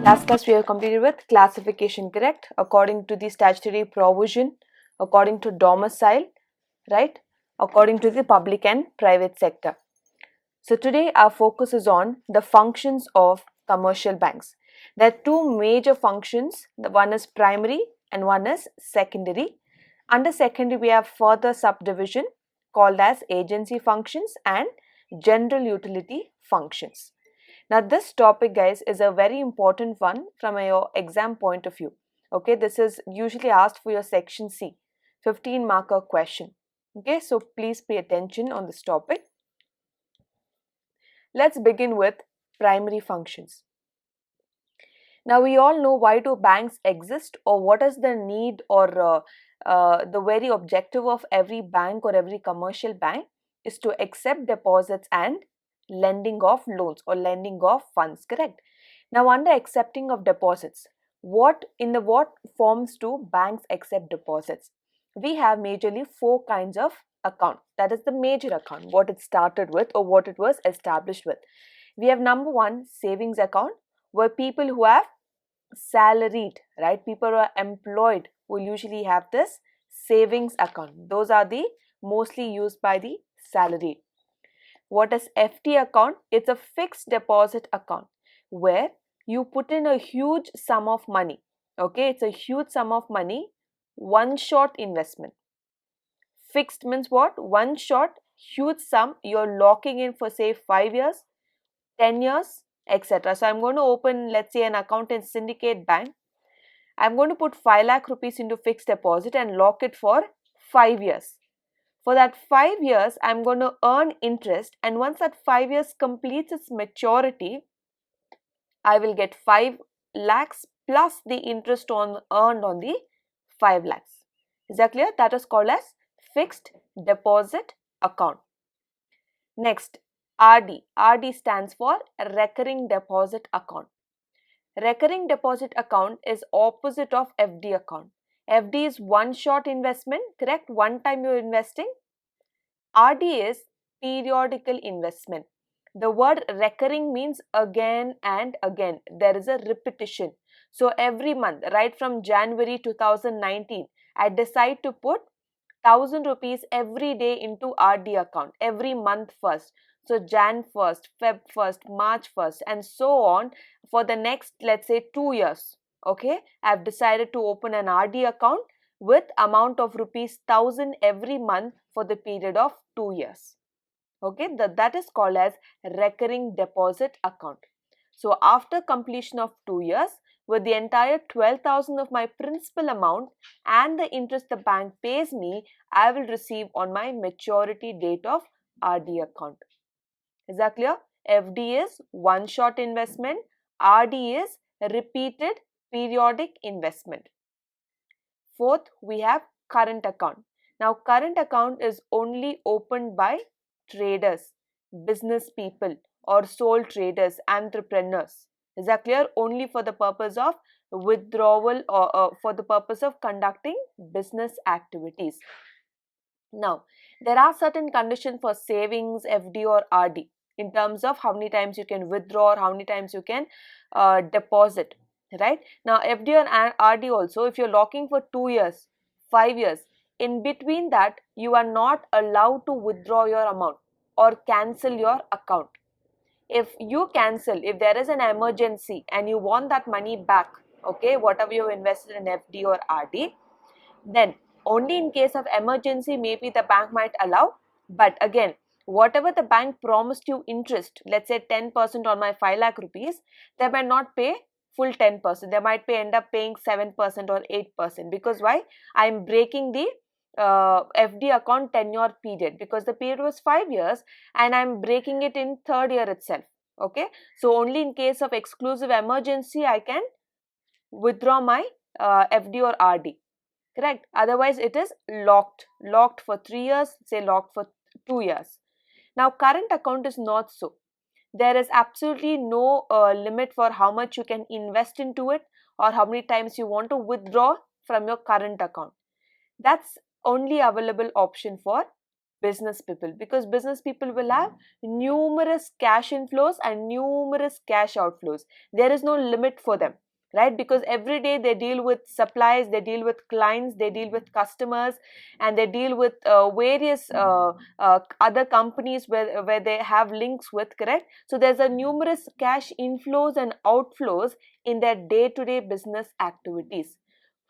Last class we have completed with classification, correct? According to the statutory provision, according to domicile, right? According to the public and private sector. So today our focus is on the functions of commercial banks. There are two major functions. The one is primary and one is secondary. Under secondary we have further subdivision called as agency functions and general utility functions. Now this topic guys is a very important one from your exam point of view. Okay, this is usually asked for your section C, 15 marker question. Okay, so please pay attention on this topic. Let's begin with primary functions. Now we all know why do banks exist, or what is the need or the very objective of every bank or every commercial bank is to accept deposits and lending of loans or lending of funds, correct? Now under accepting of deposits, what forms do banks accept deposits? We have majorly four kinds of account. That is the major account, what it started with or what it was established with. We have number one, savings account, where people who have salaried, right, people who are employed will usually have this savings account. Those are the mostly used by the salaried. What is FD account? It's a fixed deposit account where you put in a huge sum of money. Okay, it's a huge sum of money, one shot investment. Fixed means what? One shot, huge sum, you're locking in for say 5 years, 10 years, etc. So I'm going to open, let's say, an account in Syndicate Bank. I'm going to put 5 lakh rupees into fixed deposit and lock it for 5 years. For that 5 years, I'm going to earn interest, and once that 5 years completes its maturity, I will get 5 lakhs plus the interest earned on the 5 lakhs. Is that clear? That is called as fixed deposit account. Next, RD. RD stands for recurring deposit account. Recurring deposit account is opposite of FD account. FD is one shot investment, correct? One time you're investing. RD is periodical investment. The word recurring means again and again. There is a repetition. So every month, right from January 2019, I decide to put 1000 rupees every day into RD account every month first. So Jan 1st, Feb 1st, March 1st and so on for the next, let's say, 2 years. Okay, I've decided to open an RD account with amount of rupees 1000 every month for the period of 2 years. Okay, that is called as recurring deposit account. So after completion of 2 years, with the entire 12,000 of my principal amount and the interest the bank pays me, I will receive on my maturity date of RD account. Is that clear? FD is one shot investment, RD is repeated periodic investment. Fourth, we have current account. Now current account is only opened by traders, business people or sole traders, entrepreneurs. Is that clear? Only for the purpose of withdrawal or for the purpose of conducting business activities. Now, there are certain conditions for savings, FD or RD in terms of how many times you can withdraw or how many times you can deposit, right? Now, FD or RD also, if you're locking for 2 years, 5 years, in between that, you are not allowed to withdraw your amount or cancel your account. If you cancel, if there is an emergency and you want that money back, okay, whatever you invested in FD or RD, then only in case of emergency maybe the bank might allow. But again, whatever the bank promised you interest, let's say 10% on my 5 lakh rupees, they might not pay full 10%. They might end up paying 7% or 8%. Because why? I'm breaking the FD account tenure period, because the period was 5 years and I'm breaking it in 3rd year itself. Okay, so only in case of exclusive emergency I can withdraw my FD or RD. Correct? Otherwise, it is locked for 3 years, say locked for 2 years. Now, current account is not so. There is absolutely no limit for how much you can invest into it or how many times you want to withdraw from your current account. That's only available option for business people, because business people will have numerous cash inflows and numerous cash outflows. There is no limit for them, right? Because every day they deal with suppliers, they deal with clients, they deal with customers, and they deal with various other companies where they have links with, correct? So there's a numerous cash inflows and outflows in their day-to-day business activities.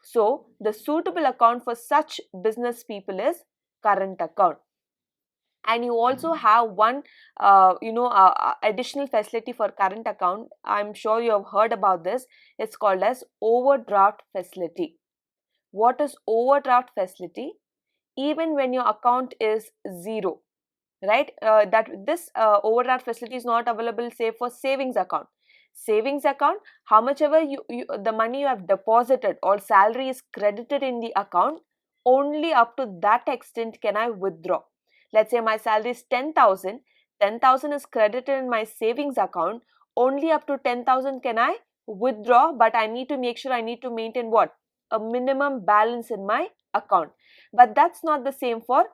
So the suitable account for such business people is current account. And you also have one additional facility for current account. I'm sure you have heard about this. It's called as overdraft facility. What is overdraft facility? Even when your account is zero, right? That this overdraft facility is not available, say, for savings account. Savings account, how much ever the money you have deposited or salary is credited in the account, only up to that extent can I withdraw. Let's say my salary is 10,000, 10,000 is credited in my savings account, only up to 10,000 can I withdraw, but I need to make sure I need to maintain what? A minimum balance in my account. But that's not the same for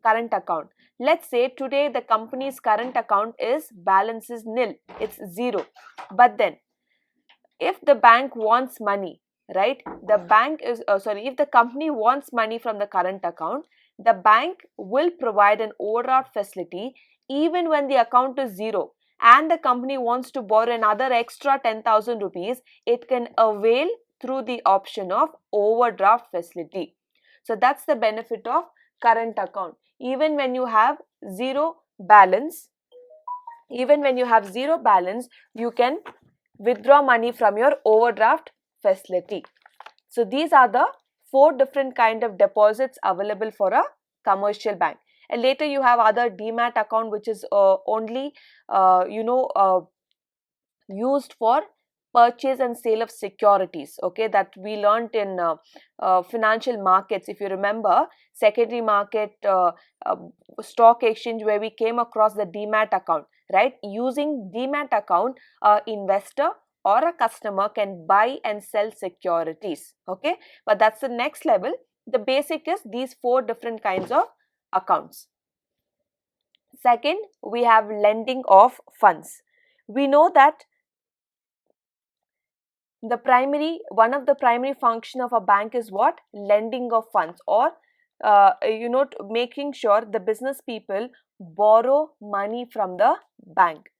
current account. Let's say today the company's current account is balance is nil, it's zero. But then if the bank wants money, right? The bank is if the company wants money from the current account, the bank will provide an overdraft facility even when the account is zero and the company wants to borrow another extra 10,000 rupees, it can avail through the option of overdraft facility. So that's the benefit of current account. Even when you have zero balance, you can withdraw money from your overdraft facility. So these are the 4 different kind of deposits available for a commercial bank. And later you have other demat account, which is only used for purchase and sale of securities, okay, that we learnt in financial markets. If you remember, secondary market, stock exchange, where we came across the demat account, right? Using demat account, investor or a customer can buy and sell securities, okay? But that's the next level. The basic is these 4 different kinds of accounts. Second, we have lending of funds. We know that one of the primary function of a bank is what? Lending of funds, or making sure the business people borrow money from the bank.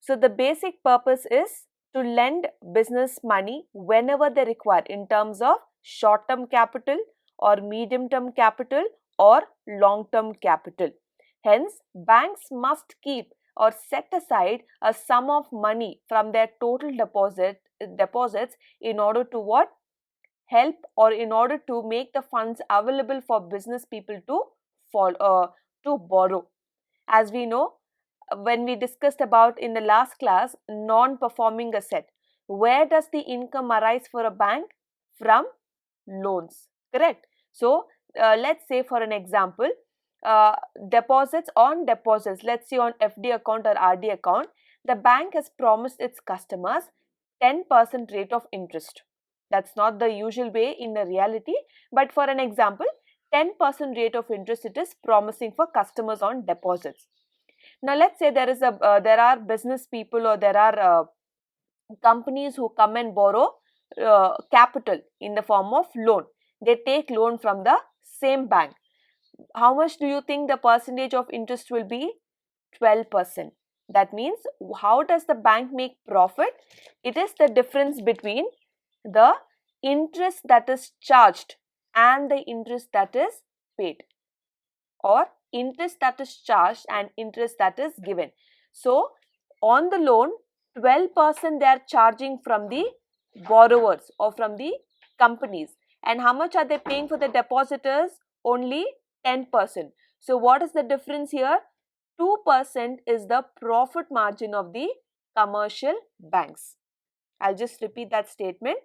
So the basic purpose is to lend business money whenever they require in terms of short-term capital or medium-term capital or long-term capital. Hence, banks must keep or set aside a sum of money from their total deposits in order to what? Help, or in order to make the funds available for business people to borrow. As we know, when we discussed about in the last class, non-performing asset, where does the income arise for a bank? From loans, correct? So let's say, for an example, deposits on deposits, let's say on FD account or RD account, the bank has promised its customers 10% rate of interest. That's not the usual way in the reality, but for an example, 10% rate of interest it is promising for customers on deposits. Now let's say there are business people, or there are companies who come and borrow capital in the form of loan. They take loan from the same bank. How much do you think the percentage of interest will be? 12%. That means, how does the bank make profit? It is the difference between the interest that is charged and the interest that is paid, or interest that is charged and interest that is given. So on the loan, 12% they are charging from the borrowers or from the companies. And how much are they paying for the depositors? Only 10%. So what is the difference here? 2% is the profit margin of the commercial banks. I'll just repeat that statement.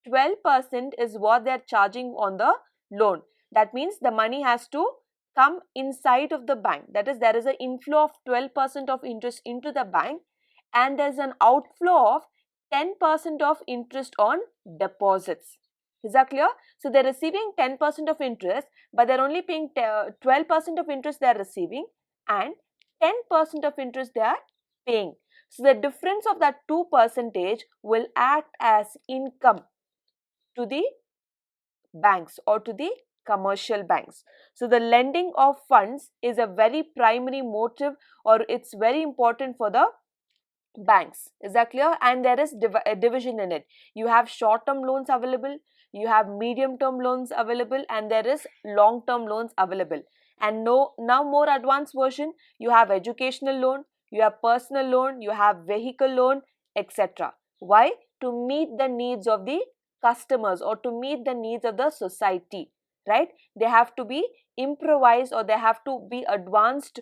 12% is what they are charging on the loan. That means the money has to come inside of the bank. That is, there is an inflow of 12% of interest into the bank, and there's an outflow of 10% of interest on deposits. Is that clear? So they're receiving 10% of interest, but they're only paying 12% of interest they are receiving, and 10% of interest they are paying. So the difference of that 2% will act as income to the banks or to the commercial banks. So the lending of funds is a very primary motive, or it's very important for the banks. Is that clear? And there is a division in it. You have short term loans available, you have medium term loans available, and there is long term loans available. And no, now more advanced version, you have educational loan, you have personal loan, you have vehicle loan, etc. Why? To meet the needs of the customers or to meet the needs of the society, right? They have to be improvised, or they have to be advanced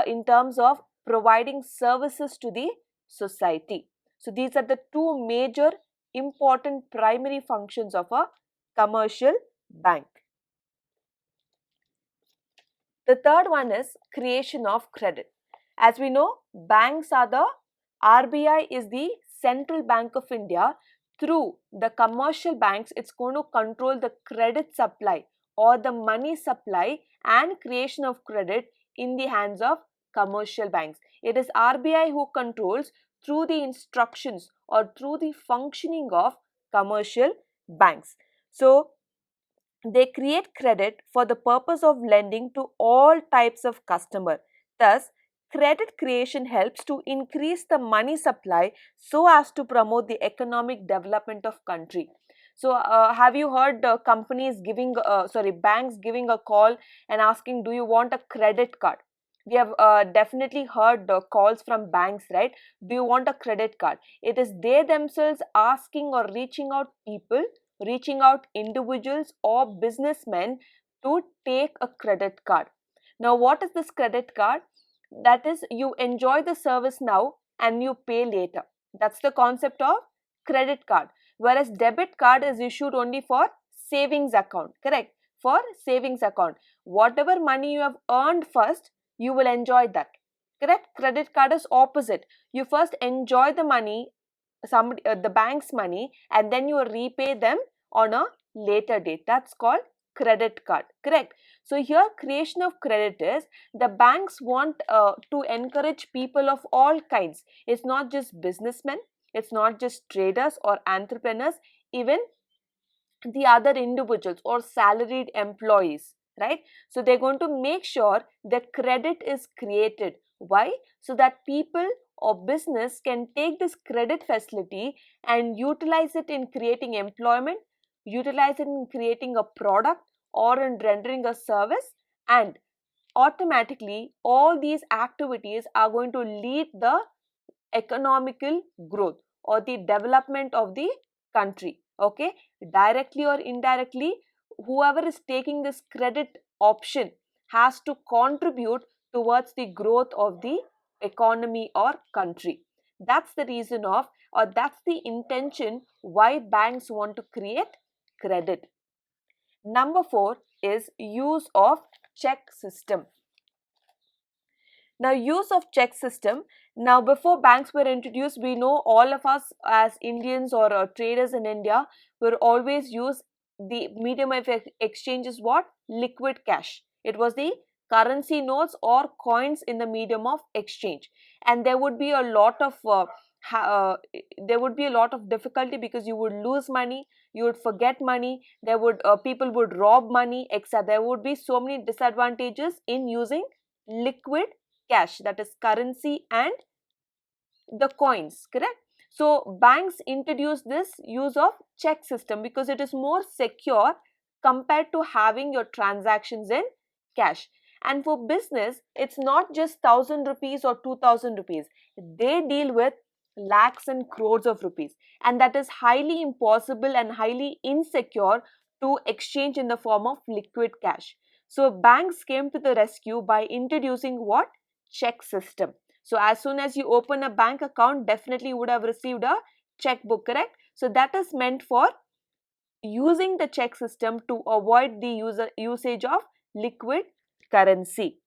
in terms of providing services to the society. So these are the two major important primary functions of a commercial bank. The third one is creation of credit. As we know, banks are the RBI is the Central Bank of India. Through the commercial banks, it's going to control the credit supply or the money supply and creation of credit in the hands of commercial banks. It is RBI who controls through the instructions or through the functioning of commercial banks. So they create credit for the purpose of lending to all types of customer. Thus, credit creation helps to increase the money supply so as to promote the economic development of country. So, have you heard banks giving a call and asking, do you want a credit card? We have definitely heard calls from banks, right? Do you want a credit card? It is they themselves asking or reaching out individuals or businessmen to take a credit card. Now, what is this credit card? That is, you enjoy the service now and you pay later. That's the concept of credit card. Whereas debit card is issued only for savings account, correct? For savings account. Whatever money you have earned first, you will enjoy that. Correct? Credit card is opposite. You first enjoy the money, the bank's money, and then you repay them on a later date. That's called credit card. Correct? So here creation of credit is the banks want to encourage people of all kinds. It's not just businessmen, it's not just traders or entrepreneurs, even the other individuals or salaried employees, right? So they're going to make sure that credit is created. Why? So that people or business can take this credit facility and utilize it in creating employment, utilize it in creating a product or in rendering a service, and automatically all these activities are going to lead the economical growth or the development of the country. Okay, directly or indirectly, whoever is taking this credit option has to contribute towards the growth of the economy or country. That's the reason of, or that's the intention why banks want to create credit. Number 4 is use of check system. Now, use of check system. Now, before banks were introduced, we know all of us as Indians or traders in India will always use the medium of exchange is what? Liquid cash. It was the currency notes or coins in the medium of exchange, and there would be a lot of difficulty because you would lose money, you would forget money, there would people would rob money, etc. There would be so many disadvantages in using liquid cash, that is currency and the coins, correct? So banks introduced this use of check system because it is more secure compared to having your transactions in cash. And for business, it's not just 1,000 rupees or 2,000 rupees. They deal with lakhs and crores of rupees, and that is highly impossible and highly insecure to exchange in the form of liquid cash. So banks came to the rescue by introducing what? Check system. So as soon as you open a bank account, definitely you would have received a checkbook, correct? So that is meant for using the check system to avoid the usage of liquid currency.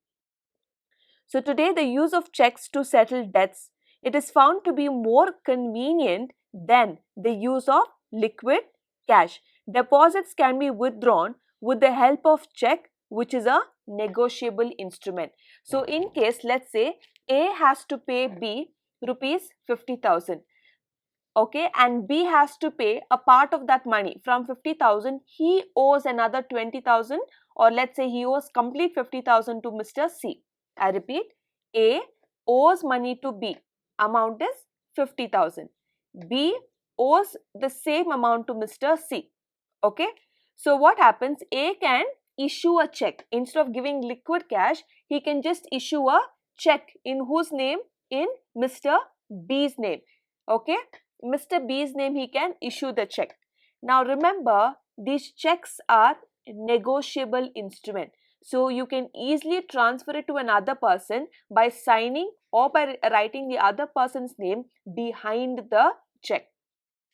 So today the use of checks to settle debts, it is found to be more convenient than the use of liquid cash. Deposits can be withdrawn with the help of check, which is a negotiable instrument. So in case, let's say A has to pay B rupees 50,000. Okay, and B has to pay a part of that money. From 50,000, he owes another 20,000, or let's say he owes complete 50,000 to Mr. C. I repeat, A owes money to B. Amount is 50,000. B owes the same amount to Mr. C. Okay, so what happens? A can issue a check. Instead of giving liquid cash, he can just issue a check. In whose name? In Mr. B's name. Okay, Mr. B's name, he can issue the check. Now remember, these checks are negotiable instrument. So you can easily transfer it to another person by signing or by writing the other person's name behind the check.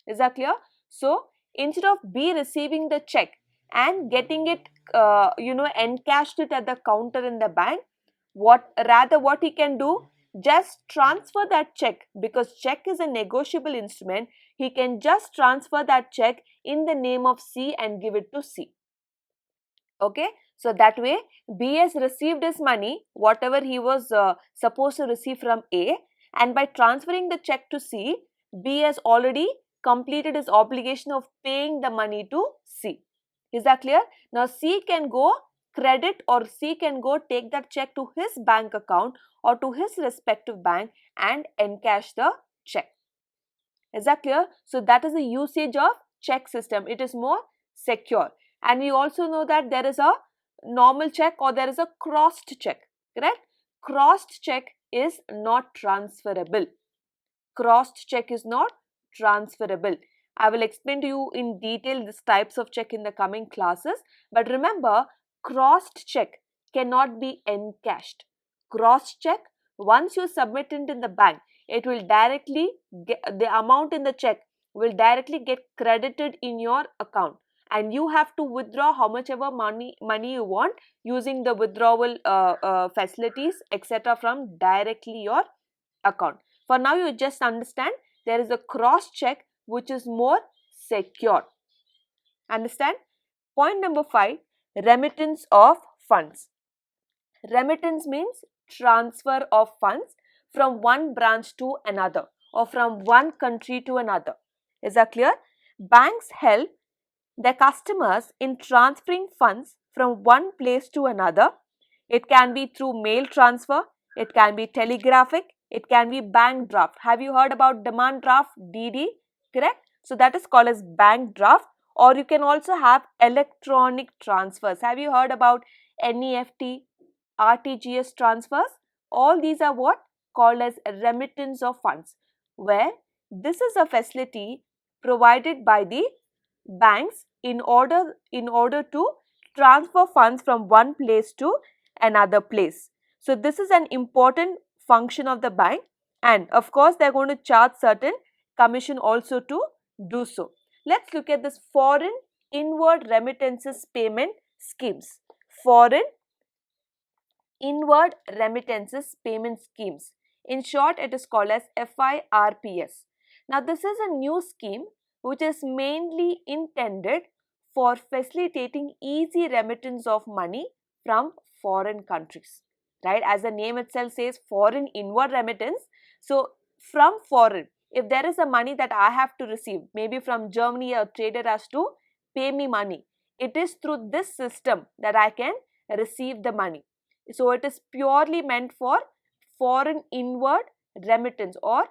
Is that clear? So instead of B receiving the check and getting it, encashed it at the counter in the bank, what he can do, just transfer that check. Because check is a negotiable instrument, he can just transfer that check in the name of C and give it to C. Okay, so that way B has received his money, whatever he was supposed to receive from A, and by transferring the check to C, B has already completed his obligation of paying the money to C. Is that clear? Now C can go credit, or C can go take that check to his bank account or to his respective bank and encash the check. Is that clear? So that is the usage of check system. It is more secure. And we also know that there is a normal check or there is a crossed check, correct? Crossed check is not transferable. Crossed check is not transferable. I will explain to you in detail these types of check in the coming classes. But remember, crossed check cannot be encashed. Crossed check, once you submit it in the bank, it will directly get, the amount in the check will directly get credited in your account, and you have to withdraw how much ever money you want using the withdrawal facilities, etc., from directly your account. For now, you just understand there is a cross check which is more secure. Understand? Point number 5, remittance of funds. Remittance means transfer of funds from one branch to another or from one country to another. Is that clear? Banks help their customers in transferring funds from one place to another. It can be through mail transfer, it can be telegraphic, it can be bank draft. Have you heard about demand draft, DD? Correct? So that is called as bank draft, or you can also have electronic transfers. Have you heard about NEFT, RTGS transfers? All these are what? Called as remittance of funds, where this is a facility provided by the banks in order to transfer funds from one place to another place. So this is an important function of the bank, and of course they are going to charge certain commission also to do so. Let's look at this foreign inward remittances payment schemes. Foreign inward remittances payment schemes. In short, it is called as FIRPS. Now this is a new scheme which is mainly intended for facilitating easy remittance of money from foreign countries, right? As the name itself says, foreign inward remittance. So from foreign, if there is a money that I have to receive, maybe from Germany, a trader has to pay me money, it is through this system that I can receive the money. So it is purely meant for foreign inward remittance or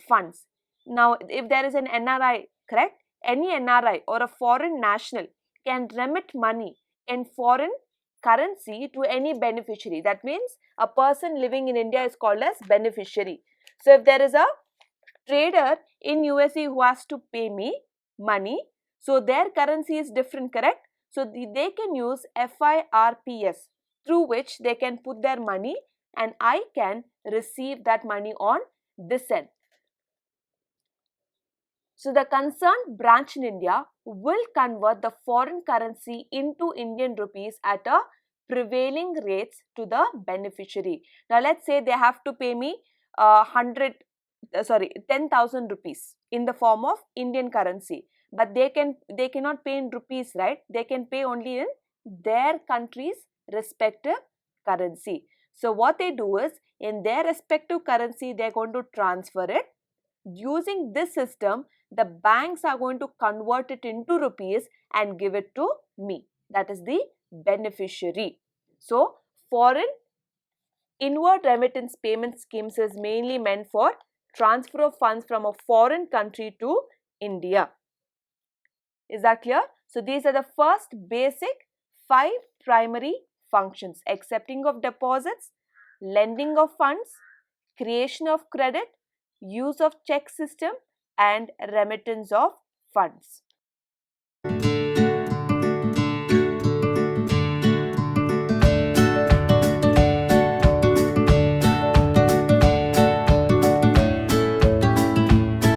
funds. Now if there is an NRI, correct, any NRI or a foreign national can remit money in foreign currency to any beneficiary. That means a person living in India is called as beneficiary. So if there is a trader in USA who has to pay me money, so their currency is different, correct? So they can use FIRPS, through which they can put their money and I can receive that money on this end. So the concerned branch in India will convert the foreign currency into Indian rupees at a prevailing rates to the beneficiary. Now let's say they have to pay me 10,000 rupees in the form of Indian currency. but they cannot pay in rupees, right? They can pay only in their country's respective currency. So what they do is, in their respective currency, they're going to transfer it. Using this system, the banks are going to convert it into rupees and give it to me. That is the beneficiary. So foreign inward remittance payment schemes is mainly meant for transfer of funds from a foreign country to India. Is that clear? So these are the first basic 5 primary functions: accepting of deposits, lending of funds, creation of credit, use of check system, and remittance of funds.